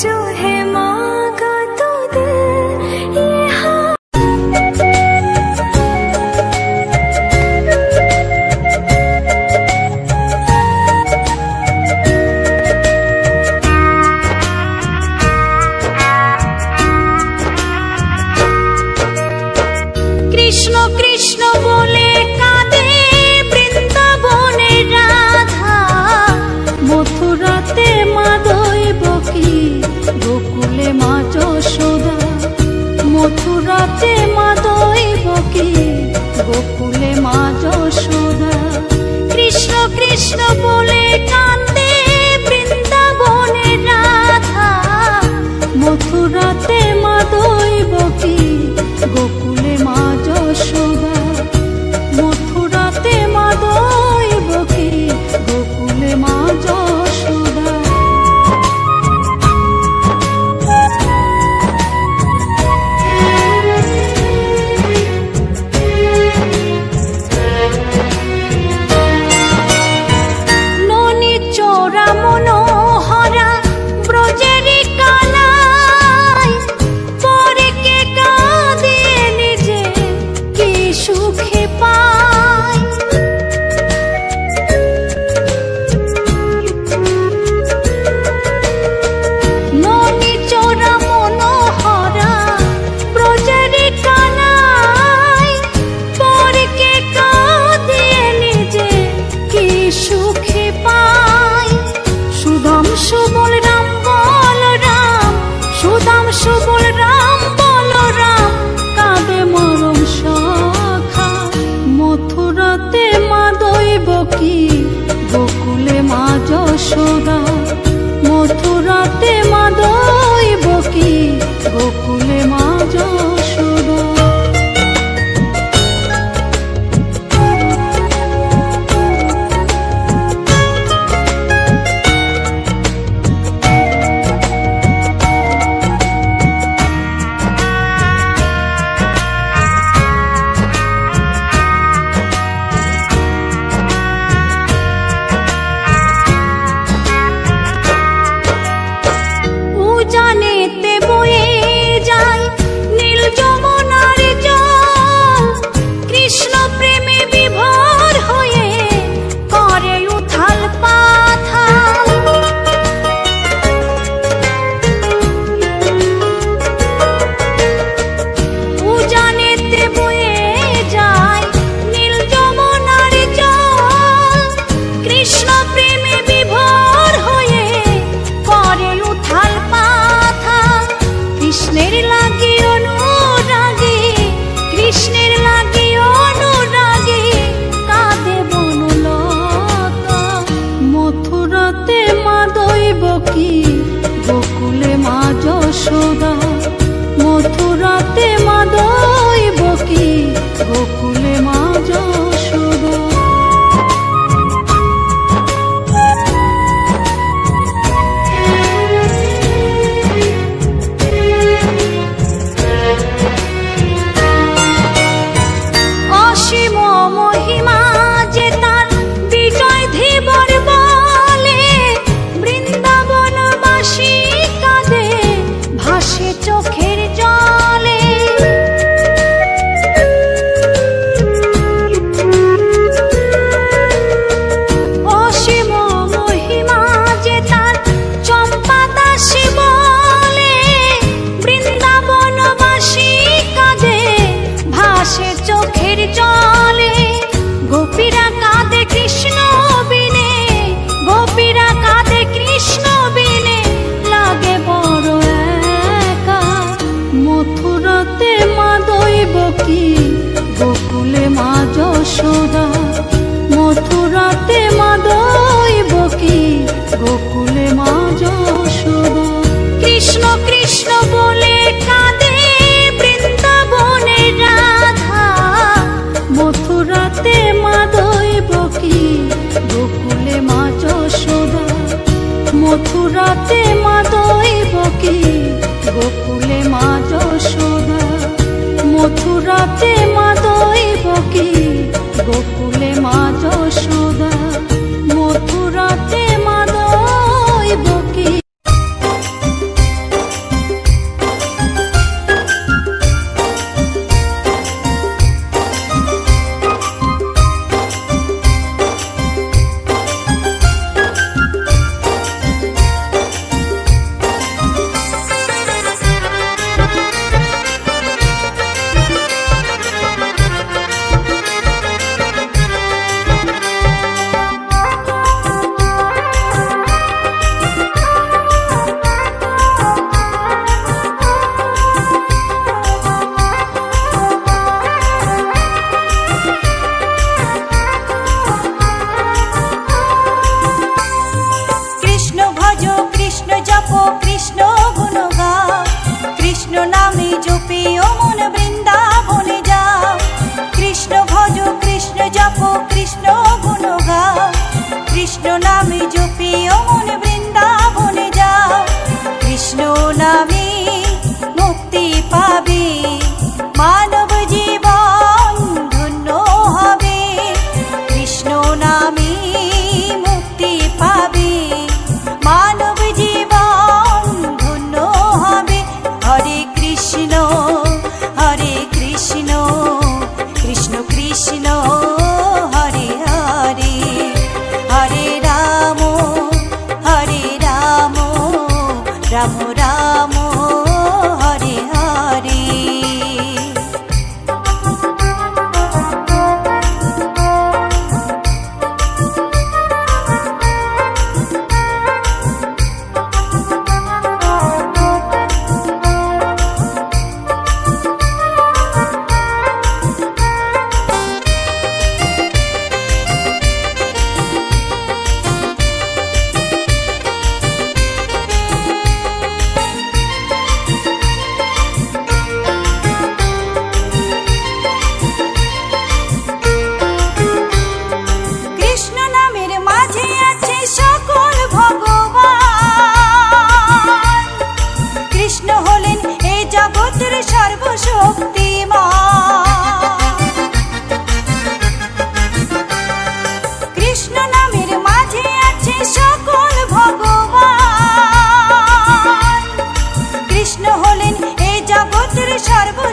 जो है मांगा तो दिल ये हाँ। कृष्ण कृष्ण बोले काঁদে বৃন্দাবনের রাধা, মথুরাতে মা দৈবকী, গোকুলে মা যশোদা। মথুরাতে মা দৈবকী, গোকুলে মা যশোদা। কৃষ্ণ কৃষ্ণ বলে কাঁদে বৃন্দাবনের রাধা, মথুরাতে মা দৈবকী, গোকুলে মা যশোদা। মথুরাতে মা দৈবকী, গোকুলে মা যশোদা। ননী চোরা মনোহরা ব্রজেরি কানাই, পরে কে কাঁদিয়ে নিজে কি সুখে পায়। ননী চোরা মনোহরা ব্রজেরি কানাই, পরে কে কাঁদিয়ে নিজে কি সুখে পায়। সুদাম সুবল রাম বলরাম, সুদাম সুবল রাম বলরাম, কাঁদে মরম সখা। মথুরাতে মা দৈবকী, গোকুলে মা যশোদা। মথুরাতে মা দৈবকী, গোকুলে মা যশোদা। উজানেতে বয়ে যায় নীল যমুনার জল, কৃষ্ণ প্রেমে বিভোর হয়ে করে উথাল পাথাল। উজানেতে বয়ে যায় নীল যমুনার জল, কৃষ্ণ প্রেমে বিভোর হয়ে করে উথাল পাথাল। কৃষ্ণের লাগি অনুরাগী, কৃষ্ণের লাগি অনুরাগী, কাঁদে বনলতা। মথুরাতে মা দৈবকী, গোকুলে মা যশোদা। মথুরাতে মা দৈবকী, গোকুলে মা যশোদা। অসীম মহিমা যে তার বিজয় ধীবর বলে, বৃন্দাবনবাসী কাঁদে ভাসে চোখের জলে। অসীম মহিমা যে তার চম্পা দাসী বলে, বৃন্দাবনবাসী কাঁদে ভাসে চোখের জলে। গোপীরা কাঁদে কৃষ্ণ বিনে, গোপীরা কাঁদে কৃষ্ণ বিনে, লাগে বড় একা। মথুরাতে মা দৈবকী, গোকুলে মা যশোদা। মথুরাতে মা দৈবকী, গোকুলে মা যশোদা। কৃষ্ণ কৃষ্ণ বলে কাঁদে বৃন্দাবনের রাধা, মথুরাতে মা দৈবকী, গোকুলে মা যশোদা। মথুরাতে মা দৈবকী, গোকুলে মা যশোদা। মথুরাতে মা দৈবকী, গোকুলে মা যশোদা। মথুরাতে মা দৈবকী।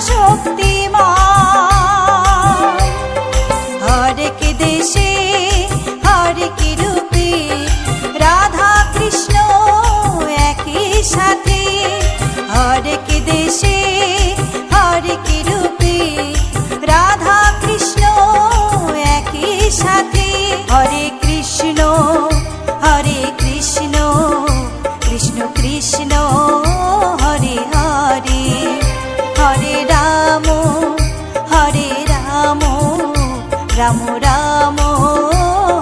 সর্বশক্তিমান। হরেক দেশে হরেক রূপে রাধা কৃষ্ণ একই সাথে। হরেক দেশে হরেক রূপে রাধা কৃষ্ণ একই সাথে। হরে কৃষ্ণ কৃষ্ণ কৃষ্ণ হরে হরে। হরে রাম রাম রাম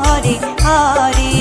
হরে হরে।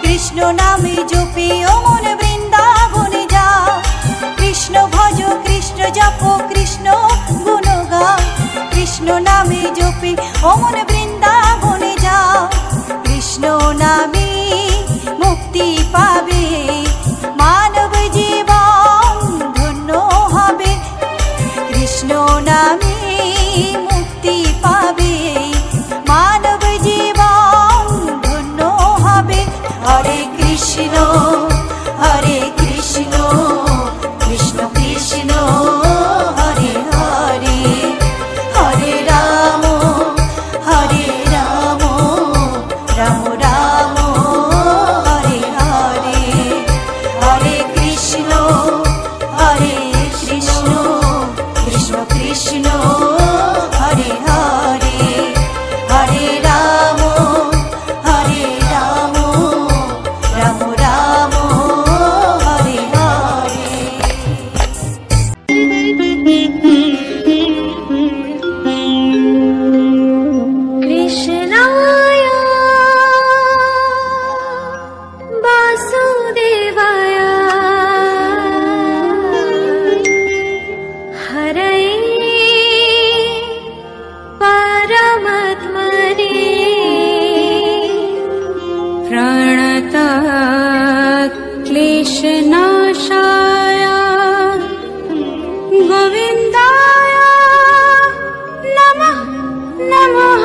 কৃষ্ণ নামে জপে ও মন বৃন্দাবনে যাও। কৃষ্ণ ভজ কৃষ্ণ জপ কৃষ্ণ গুণ গাও। কৃষ্ণ নামে জপে ও মন বৃন্দাবনে যাও। কৃষ্ণ নামে মুক্তি পাবে মানব জীবন ধন্য হবে। কৃষ্ণ নামে মুক্তি পাবে মানব জীবন ধন্য হবে। হরে কৃষ্ণ কৃষ্ণ কৃষ্ণ হরে হরে। হরে রাম রাম রাম হরে হরে। হরে কৃষ্ণ কৃষ্ণ কৃষ্ণ হরে হরে। হরে রাম রাম রাম হরে হরে। কৃষ্ণায় বাসুদেবায় হরয়ে পরমাত্মনে প্রণতাৎ ক্লেশনাশায় গোবিন্দায় নমঃ নমঃ।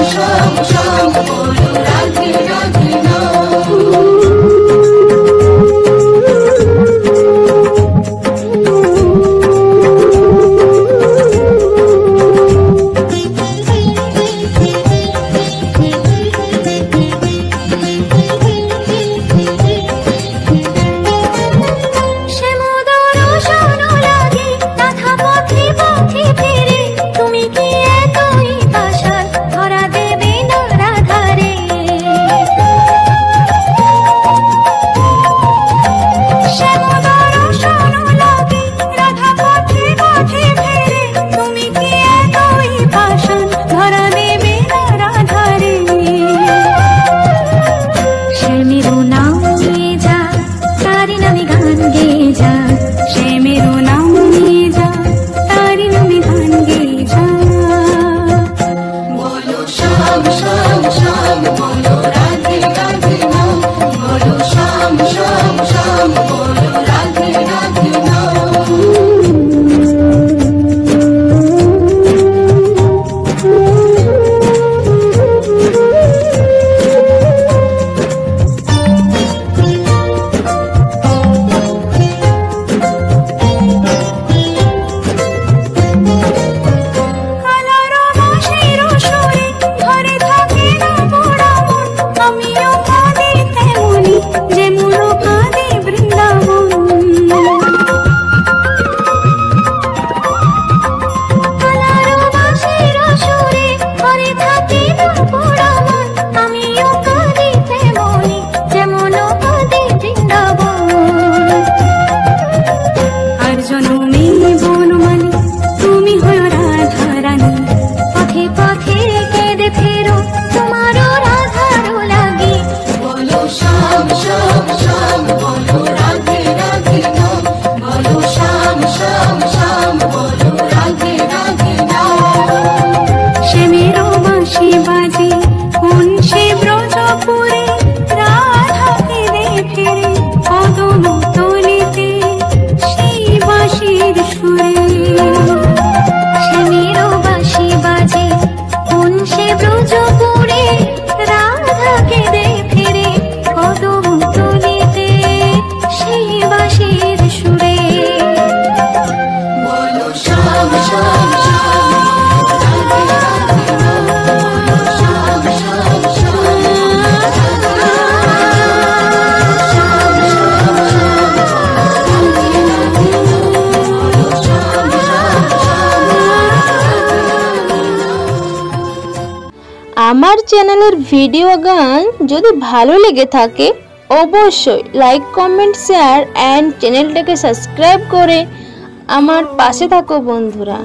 শ্যাম শ্যাম আমার চ্যানেলের ভিডিও গান যদি ভালো লেগে থাকে অবশ্যই লাইক কমেন্ট শেয়ার এন্ড চ্যানেলটাকে সাবস্ক্রাইব করে আমার পাশে থাকো বন্ধুরা।